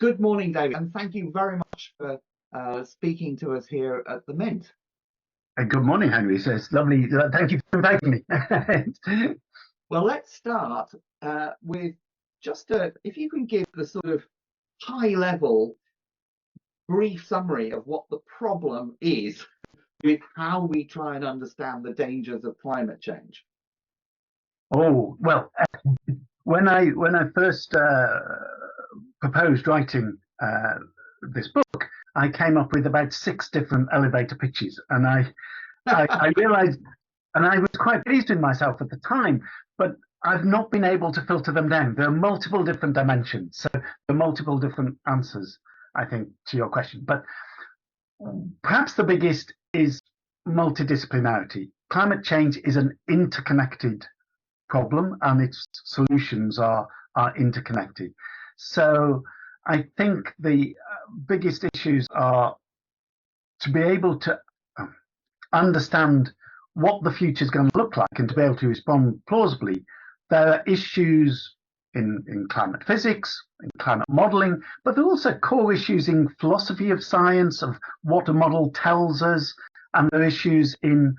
Good morning, David, and thank you very much for speaking to us here at the Mint. Good morning, Henry. So it's lovely. Thank you for inviting me. Well, let's start with just if you can give the sort of high-level, brief summary of what the problem is with how we try and understand the dangers of climate change. Oh, well, when I first proposed writing this book, I came up with about 6 different elevator pitches, and I realized, and I was quite pleased with myself at the time, but I've not been able to filter them down. There are multiple different dimensions, so there are multiple different answers, I think, to your question. But perhaps the biggest is multidisciplinarity. Climate change is an interconnected problem, and its solutions are interconnected. So I think the biggest issues are to be able to understand what the future is going to look like and to be able to respond plausibly. There are issues in climate physics, in climate modeling, but there are also core issues in philosophy of science, of what a model tells us, and there are issues in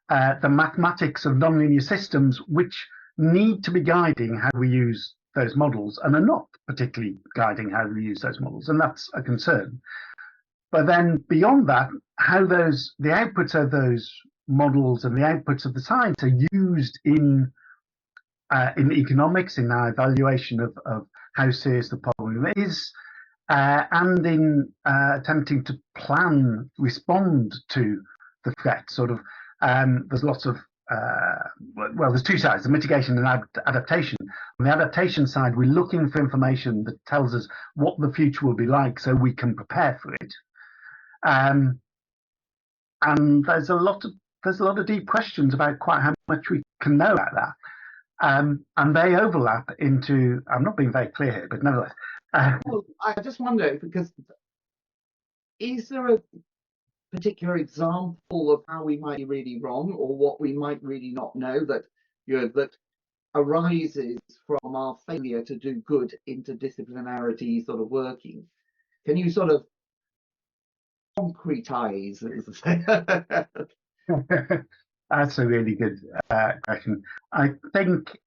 the mathematics of nonlinear systems, which need to be guiding how we use those models and are not particularly guiding how we use those models, and that's a concern. But then beyond that, how the outputs of those models and the outputs of the science are used in economics, in our evaluation of how serious the problem is, and in attempting to respond to the threat. Sort of, there's lots of there's 2 sides: the mitigation and adaptation. On the adaptation side, we're looking for information that tells us what the future will be like, so we can prepare for it. And there's a lot of deep questions about quite how much we can know about that. And they overlap into, I'm not being very clear here, but nevertheless. Well, I just wonder, because is there a particular example of how we might be really wrong, or what we might really not know that that arises from our failure to do good interdisciplinarity sort of working? Can you sort of concretize? That's a really good question. I think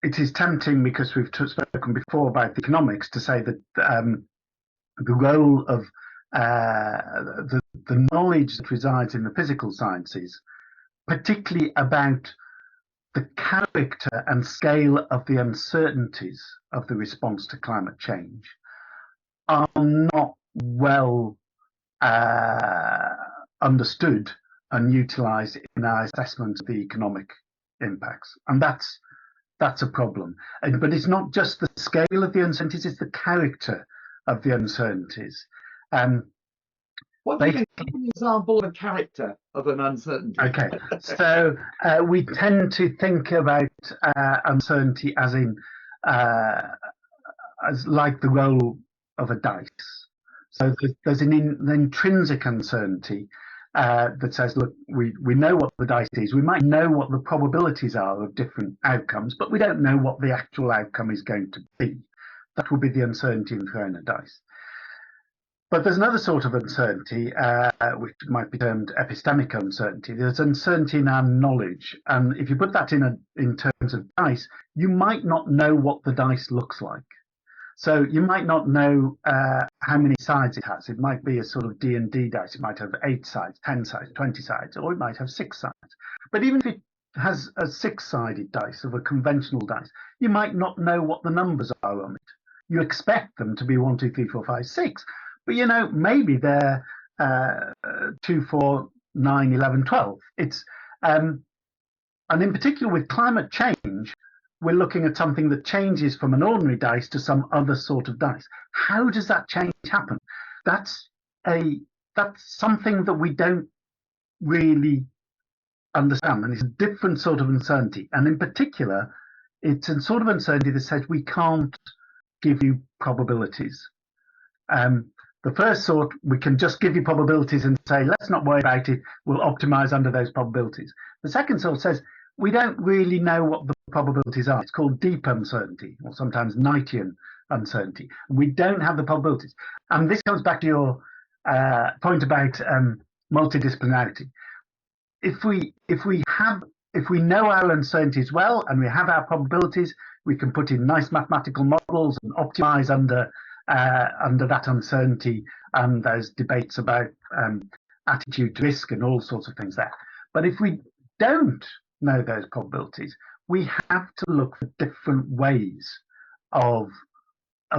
it is tempting, because we've spoken before about the economics, to say that the role of the knowledge that resides in the physical sciences, particularly about the character and scale of the uncertainties of the response to climate change, are not well understood and utilised in our assessment of the economic impacts, and that's a problem. But it's not just the scale of the uncertainties; it's the character of the uncertainties. What do you think? Give an example of a character of an uncertainty. Okay, so we tend to think about uncertainty as in as like the roll of a dice. So there's an intrinsic uncertainty that says, look, we know what the dice is. We might know what the probabilities are of different outcomes, but we don't know what the actual outcome is going to be. That will be the uncertainty in throwing a dice. But there's another sort of uncertainty, which might be termed epistemic uncertainty. There's uncertainty in our knowledge. And if you put that in terms of dice, you might not know what the dice looks like. So you might not know how many sides it has. It might be a sort of D&D dice. It might have 8 sides, 10 sides, 20 sides, or it might have 6 sides. But even if it has a 6-sided dice of a conventional dice, you might not know what the numbers are on it. You expect them to be 1, 2, 3, 4, 5, 6. But, you know, maybe they're 2, 4, 9, 11, 12. It's and in particular with climate change, we're looking at something that changes from an ordinary dice to some other sort of dice. How does that change happen? That's something that we don't really understand, and it's a different sort of uncertainty. And in particular, it's a sort of uncertainty that says we can't give you probabilities. The first sort, we can just give you probabilities and say, let's not worry about it, we'll optimize under those probabilities. The second sort says we don't really know what the probabilities are. It's called deep uncertainty, or sometimes Knightian uncertainty. We don't have the probabilities. And this comes back to your point about multidisciplinarity. If we know our uncertainties well and we have our probabilities, we can put in nice mathematical models and optimize under that uncertainty. And there's debates about attitude to risk and all sorts of things there. But if we don't know those probabilities, we have to look for different ways of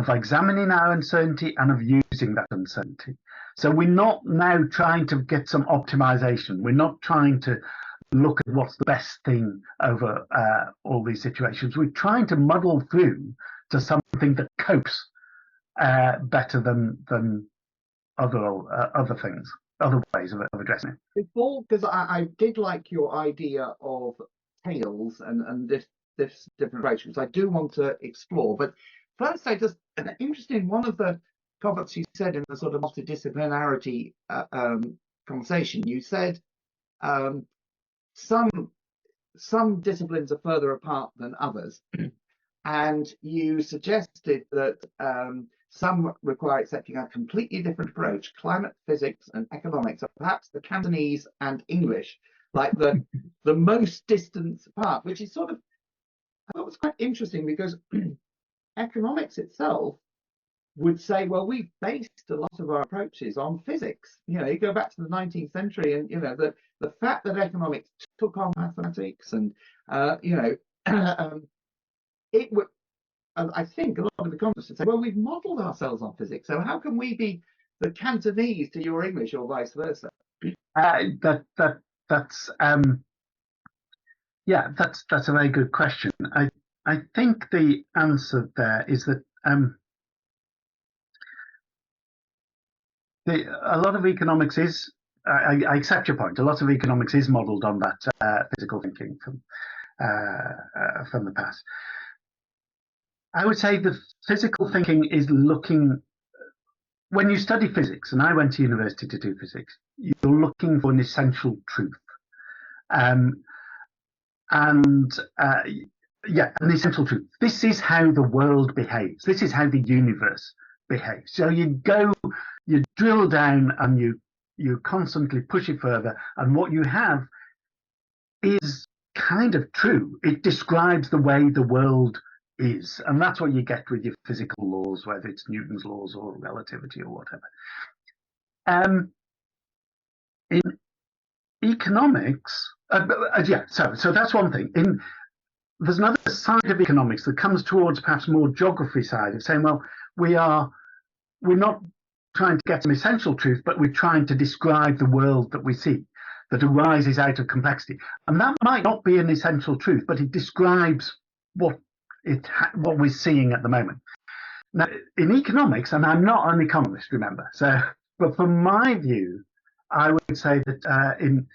examining our uncertainty and of using that uncertainty. So we're not now trying to get some optimization. We're not trying to look at what's the best thing over all these situations. We're trying to muddle through to something that copes better than other things, other ways of addressing it. Before, because I did like your idea of tails and this different approaches. I do want to explore, but first, I just interested in one of the comments you said in the sort of multidisciplinarity conversation. You said some disciplines are further apart than others, and you suggested that some require accepting a completely different approach. Climate physics and economics are perhaps the Cantonese and English, like the most distant apart, which is sort of, I thought was quite interesting, because economics itself would say, well, we've based a lot of our approaches on physics. You know, you go back to the 19th century, and you know the fact that economics took on mathematics, and you know, it would. I think a lot of the comments would say, well, we've modelled ourselves on physics, so how can we be the Cantonese to your English, or vice versa? That's yeah, that's a very good question. I think the answer there is that a lot of economics is. I accept your point. A lot of economics is modelled on that physical thinking from the past. I would say the physical thinking is looking. When you study physics, and I went to university to do physics, you're looking for an essential truth. Yeah, an essential truth. This is how the world behaves. This is how the universe behaves. So you drill down, and you constantly push it further, and what you have is kind of true. It describes the way the world is, and that's what you get with your physical laws, whether it's Newton's laws or relativity or whatever. In economics, yeah, so that's one thing. There's another side of economics that comes towards perhaps more geography side of saying, well, we're not trying to get an essential truth, but we're trying to describe the world that we see, that arises out of complexity. And that might not be an essential truth, but it describes what we're seeing at the moment. Now, in economics, and I'm not an economist, remember, but from my view, I would say that in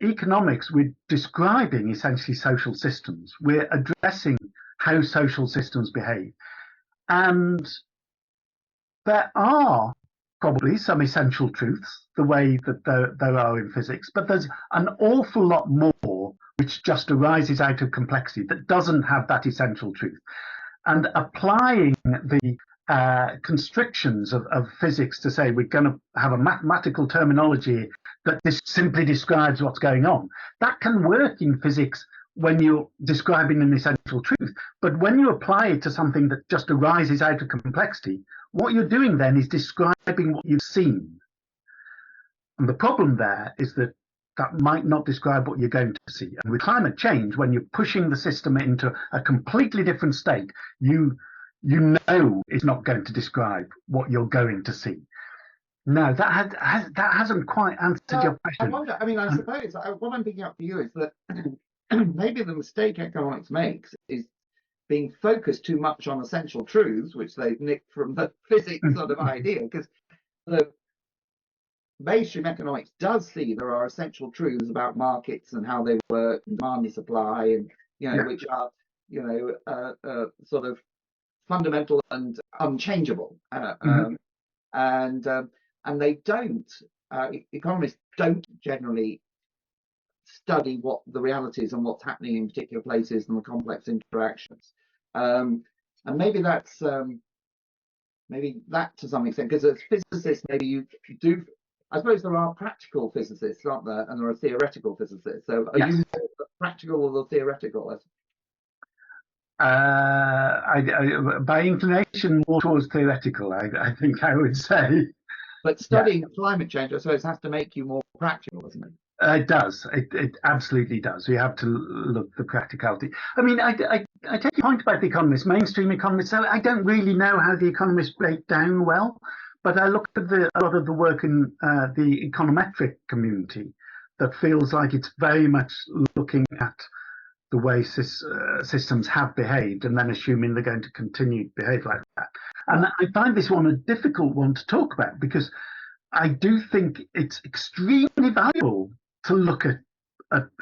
economics, we're describing essentially social systems. We're addressing how social systems behave. And there are probably some essential truths, the way that there are in physics, but there's an awful lot more which just arises out of complexity that doesn't have that essential truth. And applying the constrictions of physics to say we're going to have a mathematical terminology that this simply describes what's going on, that can work in physics when you're describing an essential truth. But when you apply it to something that just arises out of complexity, what you're doing then is describing what you've seen. And the problem there is that that might not describe what you're going to see. And with climate change, when you're pushing the system into a completely different state, you know it's not going to describe what you're going to see. No, that hasn't quite answered your question. I wonder, I mean, I suppose what I'm picking up for you is that maybe the mistake economics makes is being focused too much on essential truths, which they've nicked from the physics sort of idea, because the mainstream economics does see there are essential truths about markets and how they work, demand and supply, and which are sort of fundamental and unchangeable, and they don't. Economists don't generally study what the reality is and what's happening in particular places and the complex interactions. And maybe that's maybe that to some extent, because as physicists, maybe you do. I suppose there are practical physicists, aren't there, and there are theoretical physicists. So, are Yes. you more the practical or the theoretical? By inclination, more towards theoretical, I think I would say. But studying climate change, I suppose, has to make you more practical, doesn't it? It does. It absolutely does. We have to look at the practicality. I mean, I take your point about the economists, mainstream economists. So I don't really know how the economists break down well, but I look at a lot of the work in the econometric community that feels like it's very much looking at the way systems have behaved and then assuming they're going to continue to behave like that. And I find this one a difficult one to talk about because I do think it's extremely valuable to look at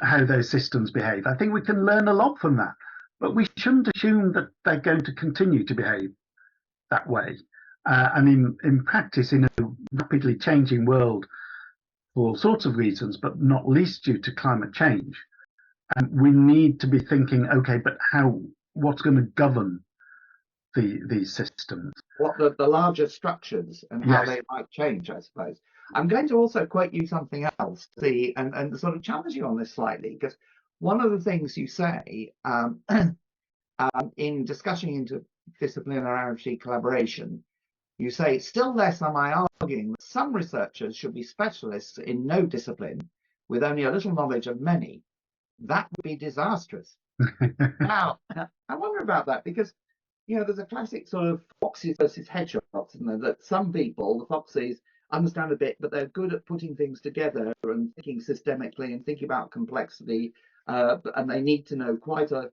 how those systems behave. I think we can learn a lot from that, but we shouldn't assume that they're going to continue to behave that way. And in practice, in a rapidly changing world for all sorts of reasons, but not least due to climate change, we need to be thinking, okay, but what's going to govern these systems? What the larger structures and how they might change, I suppose. I'm going to also quote you something else, and sort of challenge you on this slightly, because one of the things you say in discussing interdisciplinary collaboration, you say, still less am I arguing that some researchers should be specialists in no discipline with only a little knowledge of many. That would be disastrous. Now, I wonder about that because, there's a classic sort of foxes versus hedgehogs, isn't there? That some people, the foxes, understand a bit, but they're good at putting things together and thinking systemically and thinking about complexity, and they need to know quite a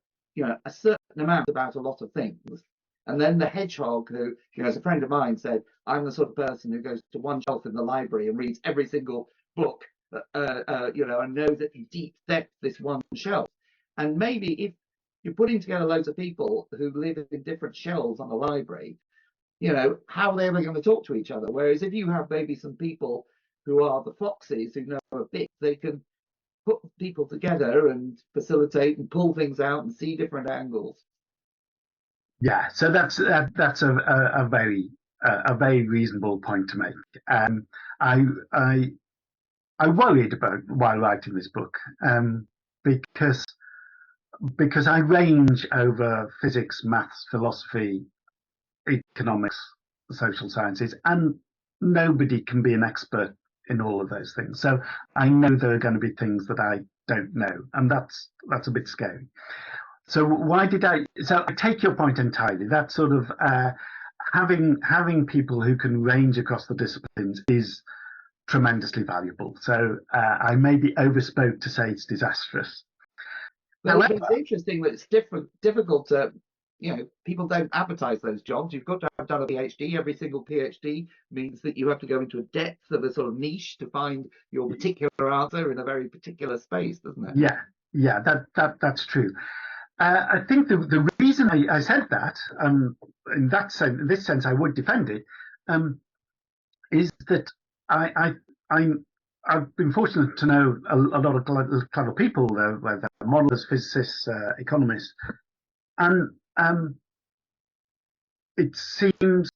certain amount about a lot of things. And then the hedgehog, who, as a friend of mine said, I'm the sort of person who goes to one shelf in the library and reads every single book, and knows at deep depth this one shelf. And maybe if you're putting together loads of people who live in different shelves on a library, how are they ever going to talk to each other? Whereas if you have maybe some people who are the foxes who know a bit, they can put people together and facilitate and pull things out and see different angles. Yeah, so that's a very reasonable point to make. I worried about while writing this book because I range over physics, maths, philosophy, economics, social sciences, and nobody can be an expert in all of those things. So I know there are going to be things that I don't know, and that's a bit scary. So so I take your point entirely. That sort of having people who can range across the disciplines is tremendously valuable. So I maybe overspoke to say it's disastrous. But it's interesting that it's difficult to, people don't advertise those jobs. You've got to have done a PhD. Every single PhD means that you have to go into a depth of a sort of niche to find your particular answer in a very particular space, doesn't it? Yeah, that's true. I think the reason I said that, in this sense, I would defend it, is that I've been fortunate to know a lot of clever people, whether modelers, physicists, economists, and it seems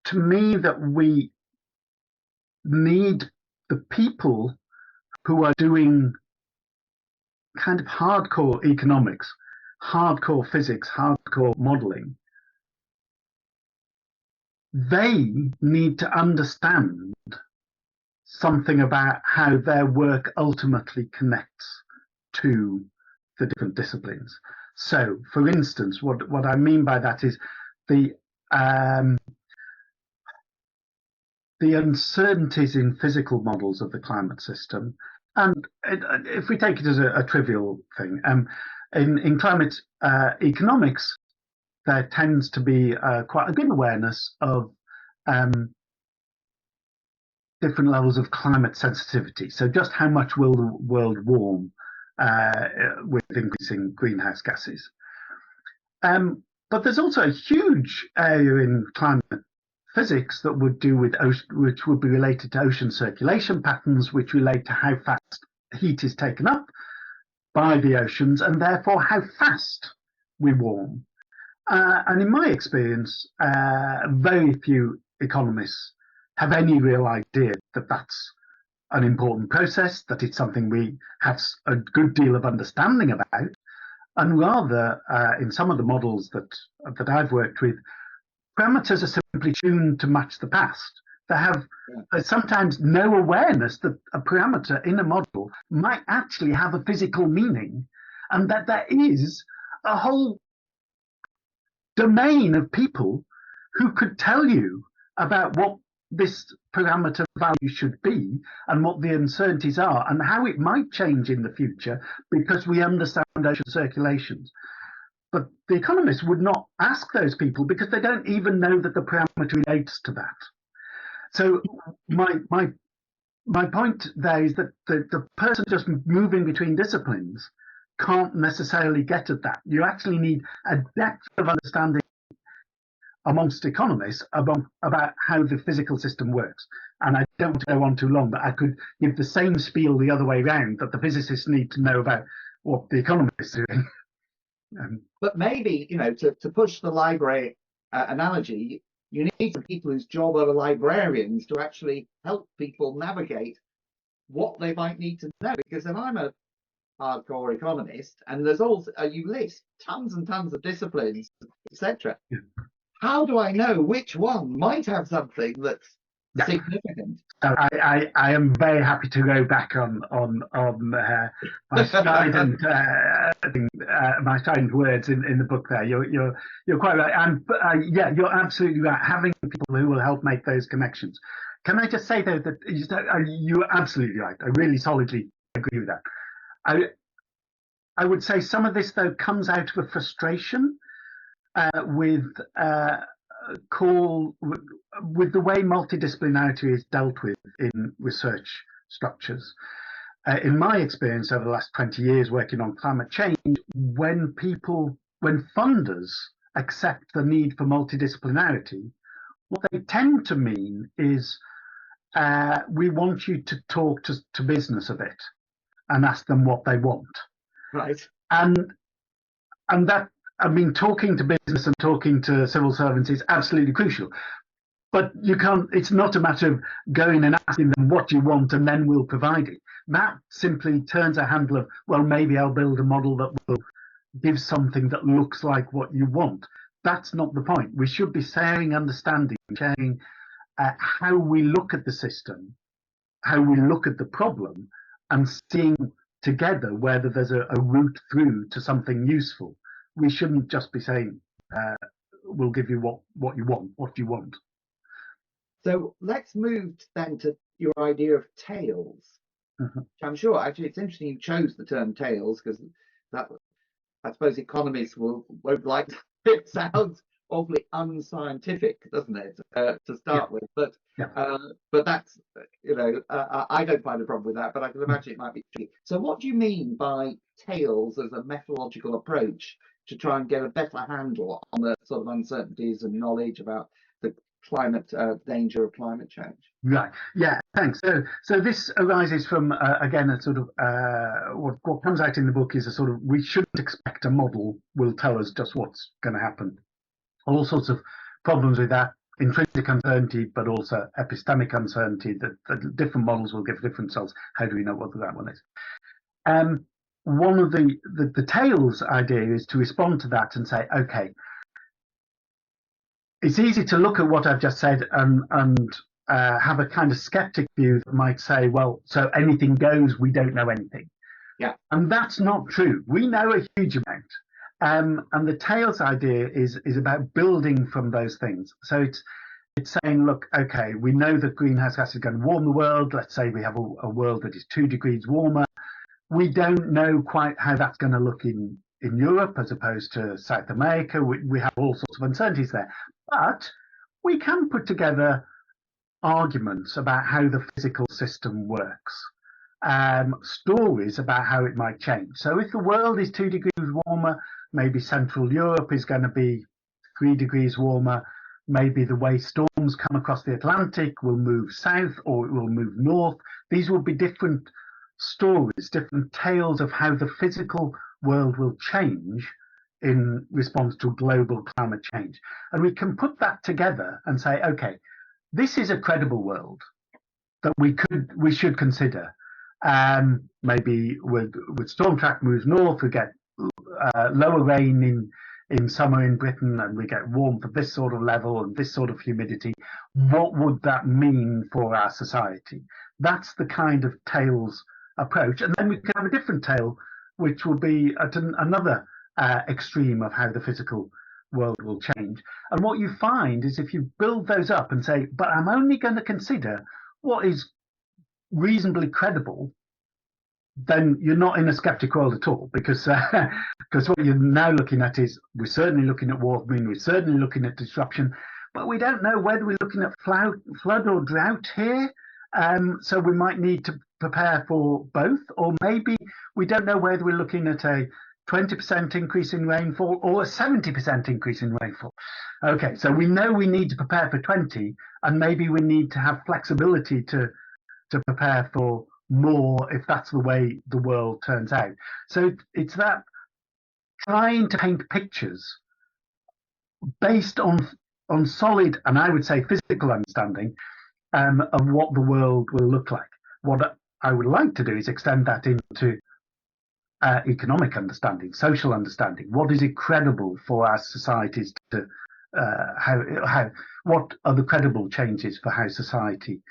to me that we need the people who are doing kind of hardcore economics, hardcore physics, hardcore modeling. They need to understand something about how their work ultimately connects to the different disciplines. So, for instance, what I mean by that is the uncertainties in physical models of the climate system. And if we take it as a trivial thing, in climate economics, there tends to be quite a good awareness of different levels of climate sensitivity. So just how much will the world warm with increasing greenhouse gases? But there's also a huge area in climate physics that would do with which would be related to ocean circulation patterns, which relate to how fast heat is taken up by the oceans, and therefore how fast we warm. And in my experience, very few economists have any real idea that that's an important process, that it's something we have a good deal of understanding about, and rather, in some of the models that I've worked with, parameters are simply tuned to match the past. They have sometimes no awareness that a parameter in a model might actually have a physical meaning, and that there is a whole domain of people who could tell you about what this parameter value should be and what the uncertainties are and how it might change in the future because we understand ocean circulations. But the economists would not ask those people because they don't even know that the parameter relates to that. So my point there is that the person just moving between disciplines can't necessarily get at that. You actually need a depth of understanding amongst economists about how the physical system works. And I don't want to go on too long, but I could give the same spiel the other way around, that the physicists need to know about what the economists are doing. But maybe, to push the library analogy, you need some people whose job are librarians to actually help people navigate what they might need to know. Because then I'm a hardcore economist, and there's also you list tons and tons of disciplines, etc. Yeah. How do I know which one might have something that's significant? I am very happy to go back on my strident my strident words in the book. There, you're quite right, and you're absolutely right. Having people who will help make those connections. Can I just say though that you're absolutely right. I really solidly agree with that. I would say some of this though comes out of a frustration with the way multidisciplinarity is dealt with in research structures. In my experience over the last 20 years working on climate change, when funders accept the need for multidisciplinarity, what they tend to mean is we want you to talk to business a bit and ask them what they want. Right. And that, I mean, talking to business and talking to civil servants is absolutely crucial. But you can't, it's not a matter of going and asking them what you want and then we'll provide it. That simply turns a handle of, well, maybe I'll build a model that will give something that looks like what you want. That's not the point. We should be sharing understanding, sharing how we look at the system, how we look at the problem, and seeing together whether there's a route through to something useful. We shouldn't just be saying, we'll give you what you want, what you want. So let's move then to your idea of tails. Mm-hmm. I'm sure actually it's interesting you chose the term tails, because that, I suppose economists won't like that. It sounds awfully unscientific, doesn't it, to start with? But that's, I don't find a problem with that, but I can imagine it might be tricky. So what do you mean by tails as a methodological approach to try and get a better handle on the sort of uncertainties and knowledge about the climate danger of climate change? Right. Yeah. Thanks. So this arises from again a sort of what comes out in the book is a sort of, we shouldn't expect a model will tell us just what's going to happen. All sorts of problems with that, intrinsic uncertainty, but also epistemic uncertainty, that different models will give different results. How do we know what that one is? One of the tails idea is to respond to that and say, okay, it's easy to look at what I've just said and have a kind of skeptic view that might say, well, so anything goes, we don't know anything. Yeah. And that's not true. We know a huge amount. And the tails idea is about building from those things. So it's saying, look, okay, we know that greenhouse gas is going to warm the world. Let's say we have a world that is 2 degrees warmer. We don't know quite how that's going to look in Europe as opposed to South America. We have all sorts of uncertainties there. But we can put together arguments about how the physical system works, stories about how it might change. So if the world is 2 degrees warmer, maybe Central Europe is going to be 3 degrees warmer. Maybe the way storms come across the Atlantic will move south or it will move north. These will be different stories, different tales of how the physical world will change in response to global climate change. And we can put that together and say, okay, this is a credible world that we should consider. Maybe with storm track moves north, we get lower rain in summer in Britain, and we get warmth at this sort of level and this sort of humidity. What would that mean for our society? That's the kind of tales approach. And then we can have a different tale, which will be at another extreme of how the physical world will change. And what you find is if you build those up and say, but I'm only going to consider what is reasonably credible, then you're not in a skeptic world at all, because what you're now looking at is we're certainly looking at warming, we're certainly looking at disruption, but we don't know whether we're looking at flood or drought here. So we might need to prepare for both, or maybe we don't know whether we're looking at a 20% increase in rainfall or a 70% increase in rainfall. Okay, so we know we need to prepare for 20, and maybe we need to have flexibility to prepare for more if that's the way the world turns out. So it's that trying to paint pictures based on solid, and I would say physical understanding of what the world will look like. What I would like to do is extend that into economic understanding, social understanding. What is it credible for our societies to what are the credible changes for how society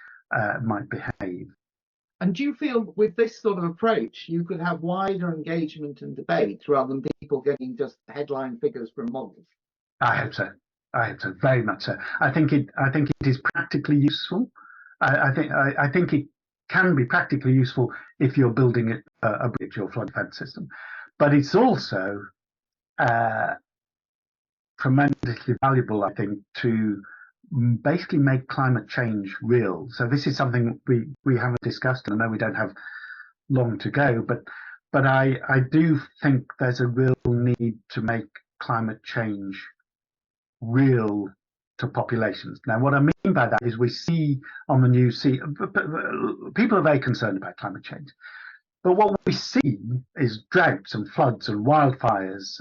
might behave? And do you feel with this sort of approach, you could have wider engagement and debate rather than people getting just headline figures from models? I hope so. I hope so, very much so. I think it is practically useful. I think it can be practically useful if you're building a bridge or flood defense system, but it's also tremendously valuable, I think, to basically make climate change real. So this is something we haven't discussed, and I know we don't have long to go, but I do think there's a real need to make climate change real to populations. Now, what I mean by that is we see on the news, people are very concerned about climate change, but what we see is droughts and floods and wildfires,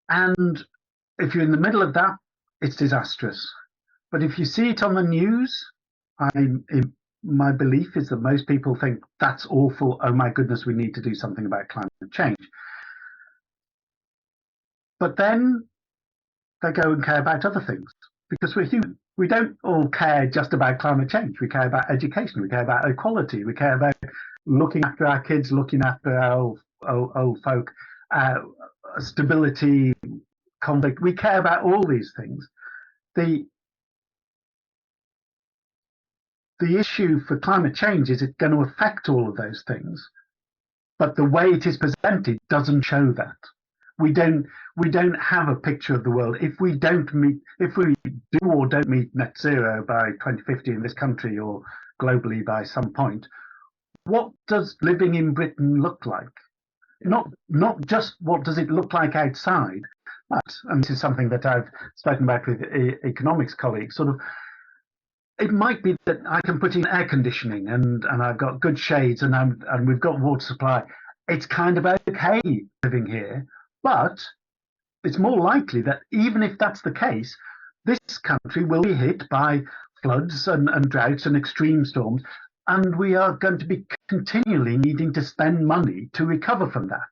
and if you're in the middle of that, it's disastrous. But if you see it on the news, my belief is that most people think that's awful. Oh my goodness, we need to do something about climate change. But then they go and care about other things, because we're human. We don't all care just about climate change. We care about education. We care about equality. We care about looking after our kids, looking after our old folk, stability, conflict. We care about all these things. The issue for climate change is it's going to affect all of those things, but the way it is presented doesn't show that. We don't have a picture of the world. If we do or don't meet net zero by 2050 in this country or globally by some point, what does living in Britain look like? Not just what does it look like outside, but, and this is something that I've spoken about with economics colleagues, sort of, it might be that I can put in air conditioning and I've got good shades and we've got water supply. It's kind of okay living here, but it's more likely that even if that's the case, this country will be hit by floods and droughts and extreme storms, and we are going to be continually needing to spend money to recover from that.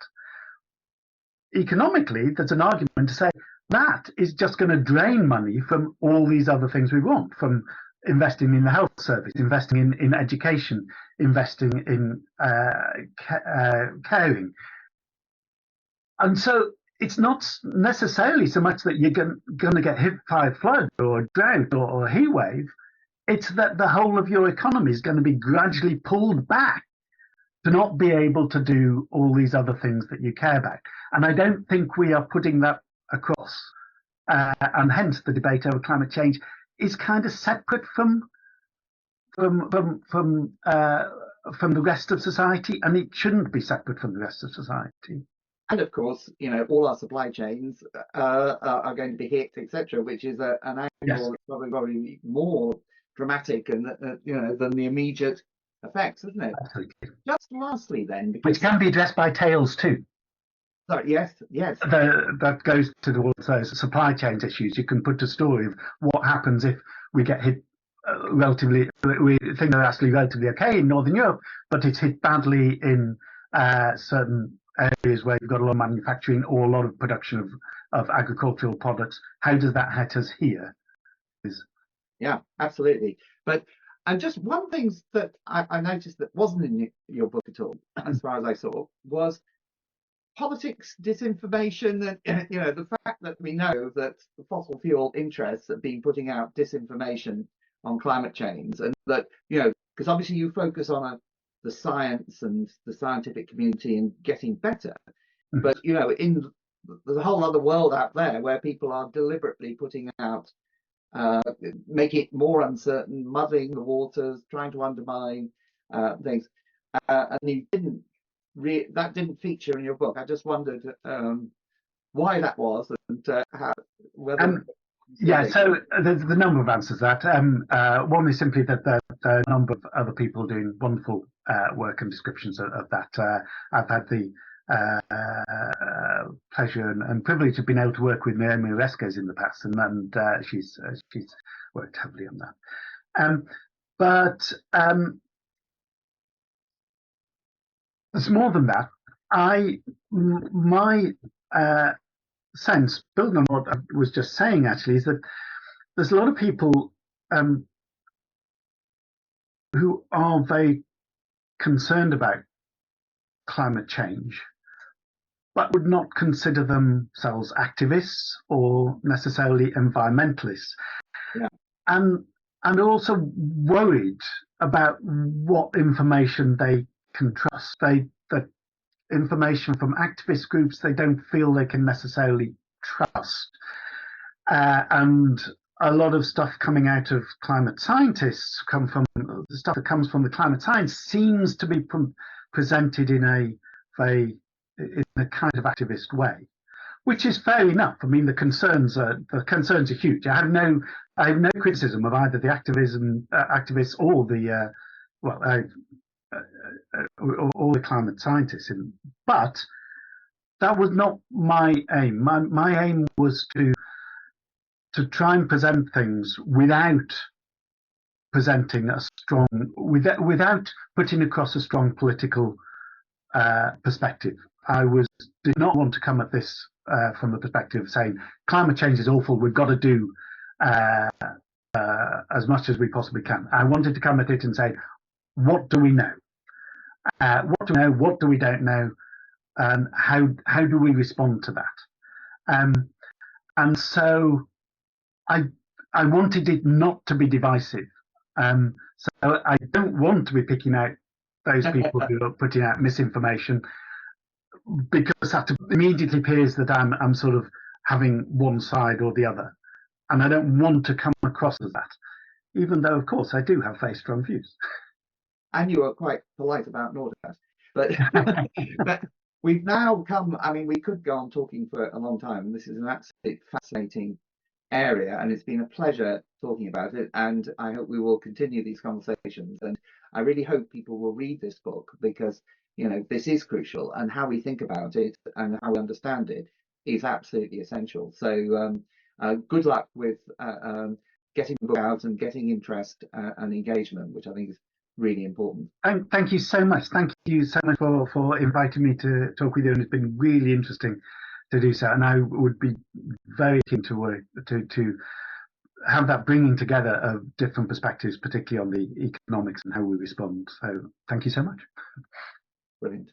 Economically, there's an argument to say that is just going to drain money from all these other things we want, from investing in the health service, investing in education, investing in caring. And so it's not necessarily so much that you're going to get hit by a flood or a drought or a heat wave. It's that the whole of your economy is going to be gradually pulled back to not be able to do all these other things that you care about. And I don't think we are putting that across. And hence the debate over climate change is kind of separate from the rest of society, and it shouldn't be separate from the rest of society. And of course, all our supply chains are going to be hit, etc., which is an angle probably more dramatic and than the immediate effects, isn't it? Absolutely. Just lastly, then, Which because can be addressed by tails too. sorry, yes, That goes to those supply chain issues. You can put a story of what happens if we get hit relatively. We think they're actually relatively okay in Northern Europe, but it's hit badly in certain areas where you've got a lot of manufacturing or a lot of production of agricultural products. How does that hit us here? yeah, absolutely. But and just one thing that I noticed that wasn't in your book at all, as far as I saw, was politics, disinformation, and the fact that we know that the fossil fuel interests have been putting out disinformation on climate change, and that because obviously you focus on the science and the scientific community and getting better, but in there's a whole other world out there where people are deliberately putting out, making it more uncertain, muddying the waters, trying to undermine things, and you didn't. That didn't feature in your book. I just wondered why that was, and whether. Yeah, so there's the number of answers to that. One is simply that there are a number of other people doing wonderful work and descriptions of that. I've had the pleasure and privilege of being able to work with Naomi Oreskes in the past, and she's worked heavily on that. But there's more than that. My sense, building on what I was just saying, actually, is that there's a lot of people who are very concerned about climate change, but would not consider themselves activists or necessarily environmentalists, Yeah. and also worried about what information they can trust. That information from activist groups they don't feel they can necessarily trust, and a lot of stuff coming out of climate scientists the stuff that comes from the climate science seems to be presented in a kind of activist way, which is fair enough. I mean, the concerns are huge. I have no criticism of either the activists or the all the climate scientists, but that was not my aim. My aim was to try and present things without putting across a strong political perspective. I did not want to come at this from the perspective of saying climate change is awful, we've got to do as much as we possibly can. I wanted to come at it and say, what do we know? What do we know? What do we don't know? And how do we respond to that? And so I wanted it not to be divisive. So I don't want to be picking out those people who are putting out misinformation, because that immediately appears that I'm sort of having one side or the other, and I don't want to come across as that, even though, of course, I do have very strong views. And you were quite polite about Nordhaus, but but we've now come. I mean, we could go on talking for a long time. This is an absolutely fascinating area, and it's been a pleasure talking about it. And I hope we will continue these conversations. And I really hope people will read this book, because this is crucial, and how we think about it and how we understand it is absolutely essential. So good luck with getting the book out and getting interest and engagement, which I think is really important. Thank you so much. Thank you so much for inviting me to talk with you, and it's been really interesting to do so. And I would be very keen to work to have that bringing together of different perspectives, particularly on the economics and how we respond. So thank you so much. Brilliant.